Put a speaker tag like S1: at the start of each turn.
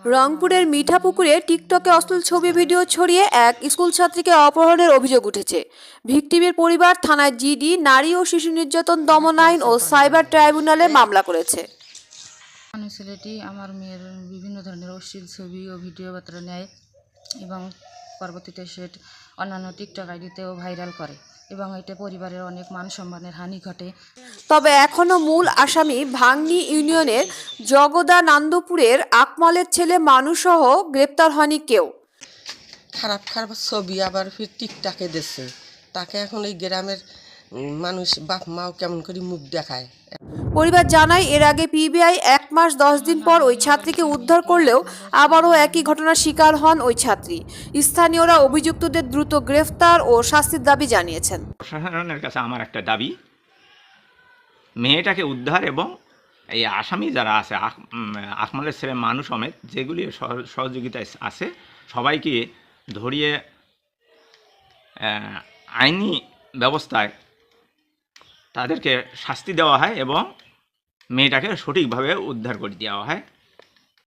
S1: রংপুরের মিঠাপুকুরে টিকটকে অশ্লীল ছবি ভিডিও ছড়িয়ে এক স্কুল ছাত্রীকে অপহরণের অভিযোগ উঠেছে। ভিকটিমের পরিবার থানায় জিডি, নারী ও শিশু নির্যাতন দমন আইন ও সাইবার ট্রাইব্যুনালে মামলা করেছে।
S2: ছেলেটি আমার মেয়ের বিভিন্ন ধরনের অশ্লীল ছবি ও ভিডিও বার্তা নেয় এবং পরবর্তীতে সে অন্যান্য টিকটক আইডিতেও ভাইরাল করে এবং এতে পরিবারের অনেক মান সম্মানের হানি ঘটে।
S1: তবে এখনো মূল আসামি ভাঙ্গি ইউনিয়নের জগদানন্দপুরের আকমলের ছেলে মানুসহ গ্রেপ্তার হয়নি কেউ।
S3: খারাপ খারাপ ছবি আবার ফির টিকটাকে দিচ্ছে, তাকে এখন এই গ্রামের মানুষ বাপ মাও কেমন করে মুখ দেখায়।
S1: পরিবার জানায়, এর আগে পিবিআই 1 মাস 10 দিন পর ওই ছাত্রীকে উদ্ধার করলেও আবারও একই ঘটনার শিকার হন ওই ছাত্রী। স্থানীয়রা অভিযুক্তদের দ্রুত গ্রেফতার ও শাস্তির দাবি জানিয়েছেন।
S4: প্রশাসনের কাছে আমার একটা দাবি, মেয়েটাকে উদ্ধার এবং এই আসামি যারা আছে আকমলের ছেলে মানুষ সমেত যেগুলি সহযোগিতায় আছে সবাইকে ধরিয়ে আইনি ব্যবস্থায় তাদেরকে শাস্তি দেওয়া হয় এবং মেয়েটাকে সঠিকভাবে উদ্ধার করে দেওয়া হয়।